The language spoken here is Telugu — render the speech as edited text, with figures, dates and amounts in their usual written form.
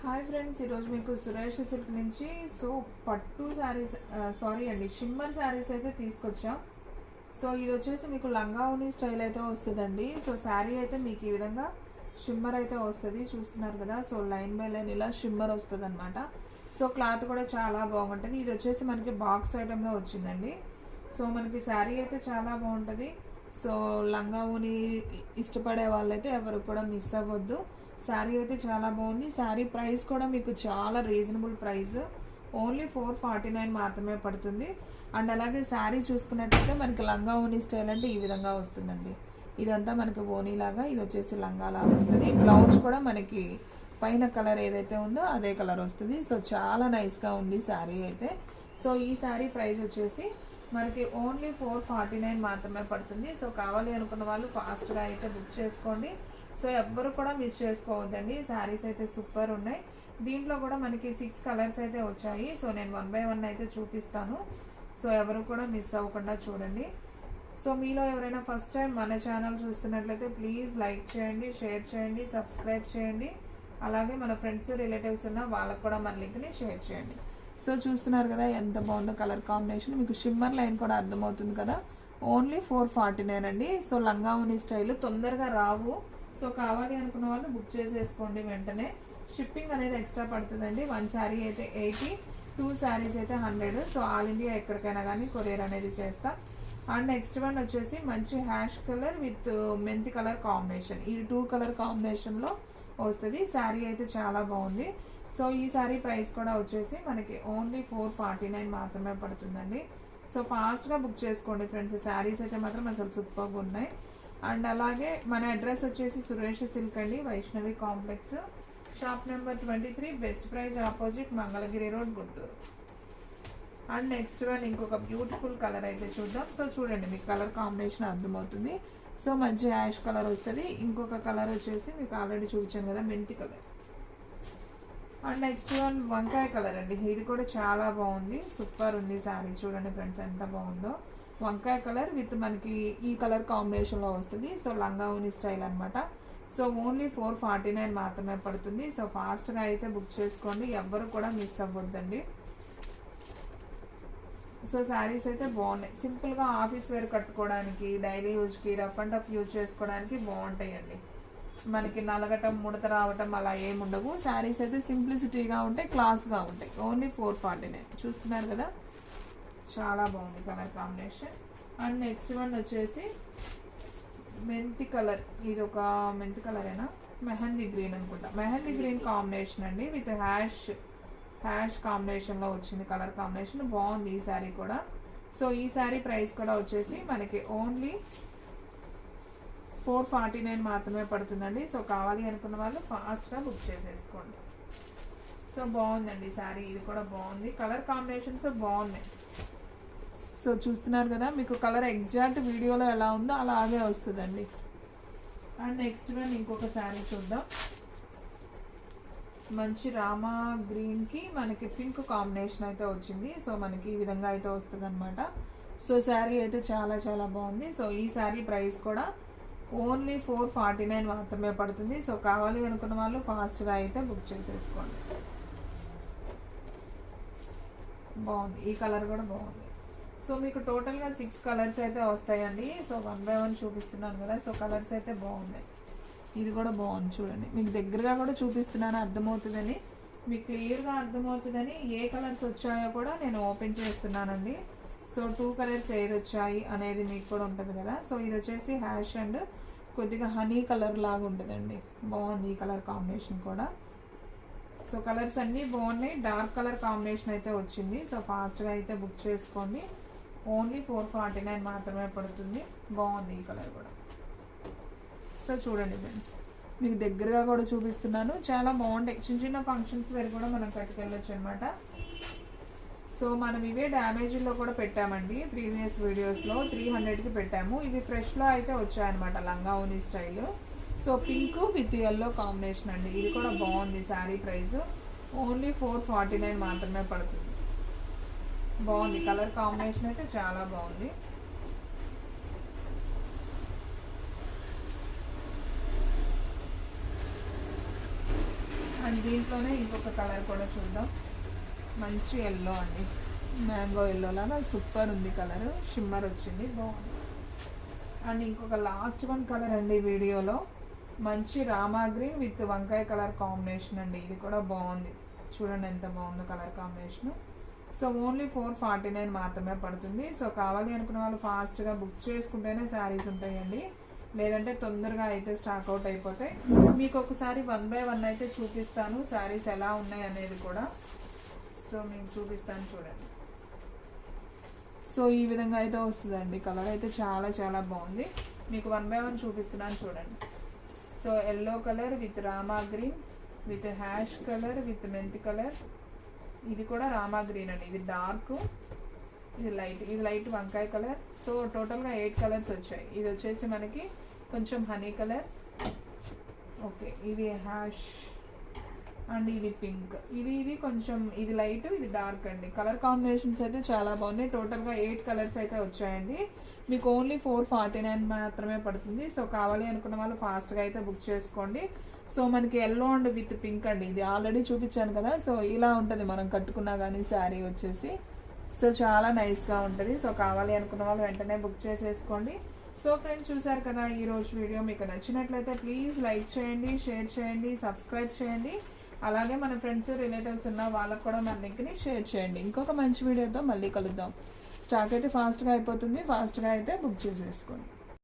హాయ్ ఫ్రెండ్స్, ఈరోజు మీకు సురేష్ సిల్క్ నుంచి పట్టు శారీస్ షిమ్మర్ శారీస్ అయితే తీసుకొచ్చాం. సో ఇది వచ్చేసి మీకు లంగా ఉని స్టైల్ అయితే వస్తుందండి. సో శారీ అయితే మీకు ఈ విధంగా షిమ్మర్ అయితే వస్తుంది, చూస్తున్నారు కదా. సో లైన్ బై లైన్ ఇలా షిమ్మర్ వస్తుంది అనమాట. సో క్లాత్ కూడా చాలా బాగుంటుంది. ఇది వచ్చేసి మనకి బాక్స్ ఐటెంలో వచ్చిందండి. సో మనకి శారీ అయితే చాలా బాగుంటుంది. సో లంగా ఉని ఇష్టపడే వాళ్ళైతే ఎవరు కూడా మిస్ అవ్వద్దు. శారీ అయితే చాలా బాగుంది. శారీ ప్రైస్ కూడా మీకు చాలా రీజనబుల్ ప్రైస్, ఓన్లీ 449 మాత్రమే పడుతుంది. అండ్ అలాగే శారీ చూసుకున్నట్టయితే మనకి లంగా ఓనీ స్టైల్ అంటే ఈ విధంగా వస్తుందండి. ఇదంతా మనకి ఓనీ లాగా, ఇది వచ్చేసి లంగా లాగా వస్తుంది. బ్లౌజ్ కూడా మనకి పైన కలర్ ఏదైతే ఉందో అదే కలర్ వస్తుంది. సో చాలా నైస్గా ఉంది శారీ అయితే. సో ఈ శారీ ప్రైస్ వచ్చేసి మనకి ఓన్లీ 449 మాత్రమే పడుతుంది. సో కావాలి అనుకున్న వాళ్ళు ఫాస్ట్గా అయితే బుక్ చేసుకోండి. సో ఎవ్వరు కూడా మిస్ చేసుకోవద్దండి. శారీస్ అయితే సూపర్ ఉన్నాయి. దీంట్లో కూడా మనకి 6 కలర్స్ అయితే వచ్చాయి. సో నేను 1 బై 1 అయితే చూపిస్తాను. సో ఎవరు కూడా మిస్ అవ్వకుండా చూడండి. సో మీలో ఎవరైనా ఫస్ట్ టైం మన ఛానల్ చూస్తున్నట్లయితే ప్లీజ్ లైక్ చేయండి, షేర్ చేయండి, సబ్స్క్రైబ్ చేయండి. అలాగే మన ఫ్రెండ్స్ రిలేటివ్స్ ఉన్న వాళ్ళకు కూడా మన లింక్ని షేర్ చేయండి. సో చూస్తున్నారు కదా ఎంత బాగుందో కలర్ కాంబినేషన్. మీకు షిమ్మర్ లైన్ కూడా అర్థమవుతుంది కదా. ఓన్లీ 449 అండి. సో లంగా ఉని స్టైల్ తొందరగా రావు. సో కావాలి అనుకున్న వాళ్ళు బుక్ చేసేసుకోండి వెంటనే. షిప్పింగ్ అనేది ఎక్స్ట్రా పడుతుందండి. 1 శారీ అయితే 80, 2 శారీస్ అయితే 100. సో ఆల్ ఇండియా ఎక్కడికైనా కానీ కొరియర్ అనేది చేస్తాం. అండ్ నెక్స్ట్ వన్ వచ్చేసి మంచి హ్యాష్ కలర్ విత్ మెంతి కలర్ కాంబినేషన్. ఈ 2 కలర్ కాంబినేషన్లో వస్తుంది. శారీ అయితే చాలా బాగుంది. సో ఈ శారీ ప్రైస్ కూడా వచ్చేసి మనకి ఓన్లీ 449 మాత్రమే పడుతుందండి. సో ఫాస్ట్గా బుక్ చేసుకోండి ఫ్రెండ్స్. శారీస్ అయితే మాత్రం అసలు సూపర్గా ఉన్నాయి. అండ్ అలాగే మన అడ్రస్ వచ్చేసి సురేష్ సిల్క్ అండి, Vaishnavi complex, shop number 23, best praise opposite, Mangalagiri road, Guntur. And next one ఇంకొక బ్యూటిఫుల్ కలర్ అయితే చూద్దాం. సో చూడండి, మీకు కలర్ కాంబినేషన్ అర్థమవుతుంది. సో మంచి యాష్ కలర్ వస్తుంది. ఇంకొక కలర్ వచ్చేసి మీకు ఆల్రెడీ చూపించాను కదా, మెంతి కలర్. అండ్ నెక్స్ట్ వన్ వంకాయ కలర్ అండి. ఇది కూడా చాలా బాగుంది, సూపర్ ఉంది శారీ. చూడండి ఫ్రెండ్స్ ఎంత బాగుందో. వంకాయ కలర్ విత్ మనకి ఈ కలర్ కాంబినేషన్లో వస్తుంది. సో లంగా ఉని స్టైల్ అనమాట. సో ఓన్లీ 449 మాత్రమే పడుతుంది. సో ఫాస్ట్గా అయితే బుక్ చేసుకోండి, ఎవ్వరు కూడా మిస్ అవ్వద్దండి. సో శారీస్ అయితే బాగున్నాయి. సింపుల్గా ఆఫీస్ వేర్ కట్టుకోవడానికి, డైలీ యూజ్కి, రఫ్ అండ్ టఫ్ యూజ్ చేసుకోవడానికి బాగుంటాయండి. మనకి నలగటం, ముడత రావటం అలా ఏముండవు. శారీస్ అయితే సింప్లిసిటీగా ఉంటాయి, క్లాస్గా ఉంటాయి. ఓన్లీ 449 చూస్తున్నారు కదా, చాలా బాగుంది colour combination. And next one వచ్చేసి మెంతి కలర్. ఇది ఒక మెంతి కలరేనా, మెహందీ గ్రీన్ అనుకుంటా. మెహందీ గ్రీన్ కాంబినేషన్ అండి విత్ హ్యాష్ కాంబినేషన్లో వచ్చింది కలర్ కాంబినేషన్. బాగుంది ఈ శారీ కూడా. సో ఈ శారీ ప్రైస్ కూడా వచ్చేసి మనకి ఓన్లీ 449 మాత్రమే పడుతుందండి. సో కావాలి అనుకున్న వాళ్ళు ఫాస్ట్గా బుక్ చేసేసుకోండి. సో బాగుందండి శారీ, ఇది కూడా బాగుంది. కలర్ కాంబినేషన్స్ బాగున్నాయి. సో చూస్తున్నారు కదా, మీకు కలర్ ఎగ్జాక్ట్ వీడియోలో ఎలా ఉందో అలాగే వస్తుందండి. అండ్ నెక్స్ట్ వన్ ఇంకొక శారీ చూద్దాం. మంచి రామా గ్రీన్కి మనకి పింక్ కాంబినేషన్ అయితే వచ్చింది. సో మనకి ఈ విధంగా అయితే వస్తుంది అనమాట. సో శారీ అయితే చాలా చాలా బాగుంది. సో ఈ శారీ ప్రైస్ కూడా ఓన్లీ 449 మాత్రమే పడుతుంది. సో కావాలి అనుకున్న వాళ్ళు ఫాస్ట్గా అయితే బుక్ చేసేసుకోండి. బాగుంది, ఈ కలర్ కూడా బాగుంది. సో మీకు టోటల్గా 6 కలర్స్ అయితే వస్తాయండి. సో 1 బై 1 చూపిస్తున్నాను కదా. సో కలర్స్ అయితే బాగున్నాయి. ఇది కూడా బాగుంది చూడండి. మీకు దగ్గరగా కూడా చూపిస్తున్నాను, అర్థమవుతుందని, మీకు క్లియర్గా అర్థమవుతుందని. ఏ కలర్స్ వచ్చాయో కూడా నేను ఓపెన్ చేస్తున్నానండి. సో 2 కలర్స్ ఏది వచ్చాయి అనేది మీకు కూడా ఉంటుంది కదా. సో ఇది వచ్చేసి హ్యాష్ అండ్ కొద్దిగా హనీ కలర్ లాగా ఉంటుందండి. బాగుంది ఈ కలర్ కాంబినేషన్ కూడా. సో కలర్స్ అన్నీ బాగున్నాయి. డార్క్ కలర్ కాంబినేషన్ అయితే వచ్చింది. సో ఫాస్ట్గా అయితే బుక్ చేసుకోండి. ఓన్లీ 449 మాత్రమే పడుతుంది. బాగుంది ఈ కలర్ కూడా. సో చూడండి ఫ్రెండ్స్, మీకు దగ్గరగా కూడా చూపిస్తున్నాను. చాలా బాగుంటాయి. చిన్న చిన్న ఫంక్షన్స్ వేరు కూడా మనం కట్టుకెళ్ళొచ్చు అనమాట. సో మనం ఇవే డ్యామేజ్లో కూడా పెట్టామండి. ప్రీవియస్ వీడియోస్లో 300కి పెట్టాము. ఇవి ఫ్రెష్లో అయితే వచ్చాయన్నమాట, లంగా ఓనీ style. So pink with yellow combination అండి. ఇది కూడా బాగుంది. శారీ ప్రైస్ ఓన్లీ 449 మాత్రమే పడుతుంది. బాగుంది కలర్ కాంబినేషన్ అయితే చాలా బాగుంది. అండ్ దీంట్లోనే ఇంకొక కలర్ కూడా చూద్దాం. మంచి ఎల్లో అండి, మ్యాంగో ఎల్లో లాగా సూపర్ ఉంది కలర్, షిమ్మర్ వచ్చింది, బాగుంది. అండ్ ఇంకొక లాస్ట్ వన్ కలర్ అండి వీడియోలో, మంచి రామా గ్రీన్ విత్ వంకాయ కలర్ కాంబినేషన్ అండి. ఇది కూడా బాగుంది, చూడండి ఎంత బాగుందో కలర్ కాంబినేషన్. సో ఓన్లీ 449 మాత్రమే పడుతుంది. సో కావాలి అనుకున్న వాళ్ళు ఫాస్ట్గా బుక్ చేసుకుంటేనే శారీస్ ఉంటాయండి, లేదంటే తొందరగా అయితే స్టాక్ అవుట్ అయిపోతాయి. మీకు ఒకసారి 1 by 1 అయితే చూపిస్తాను శారీస్ ఎలా ఉన్నాయి అనేది కూడా. సో మీకు చూపిస్తాను చూడండి. సో ఈ విధంగా అయితే వస్తుందండి, కలర్ అయితే చాలా చాలా బాగుంది. మీకు 1 by 1 చూపిస్తున్నాను చూడండి. So yellow colour with Rama green with ash colour with మెంతి కలర్. ఇది కూడా రామా గ్రీన్ అండి, ఇది డార్క్, ఇది లైట్ వంకాయ కలర్. సో టోటల్గా 8 కలర్స్ వచ్చాయి. ఇది వచ్చేసి మనకి కొంచెం హనీ కలర్, ఓకే, ఇది హ్యాష్ అండ్ ఇది పింక్, ఇది కొంచెం ఇది లైట్, ఇది డార్క్ అండి. కలర్ కాంబినేషన్స్ అయితే చాలా బాగున్నాయి. టోటల్గా 8 కలర్స్ అయితే వచ్చాయండి. మీకు ఓన్లీ 449 మాత్రమే పడుతుంది. సో కావాలి అనుకున్న వాళ్ళు ఫాస్ట్గా అయితే బుక్ చేసుకోండి. సో మనకి ఎల్లో అండ్ విత్ పింక్ అండి, ఇది ఆల్రెడీ చూపించాను కదా. సో ఇలా ఉంటుంది మనం కట్టుకున్నా కానీ శారీ వచ్చేసి. సో చాలా నైస్గా ఉంటుంది. సో కావాలి అనుకున్న వాళ్ళు వెంటనే బుక్ చేసేసుకోండి. సో ఫ్రెండ్స్, చూసారు కదా ఈరోజు వీడియో. మీకు నచ్చినట్లయితే ప్లీజ్ లైక్ చేయండి, షేర్ చేయండి, సబ్స్క్రైబ్ చేయండి. అలాగే మన ఫ్రెండ్స్ రిలేటివ్స్ ఉన్న వాళ్ళకు కూడా మన లింక్ని షేర్ చేయండి. ఇంకొక మంచి వీడియోతో మళ్ళీ కలుద్దాం. స్టాక్ అయితే ఫాస్ట్గా అయిపోతుంది, ఫాస్ట్గా అయితే బుక్ చేసేసుకోండి.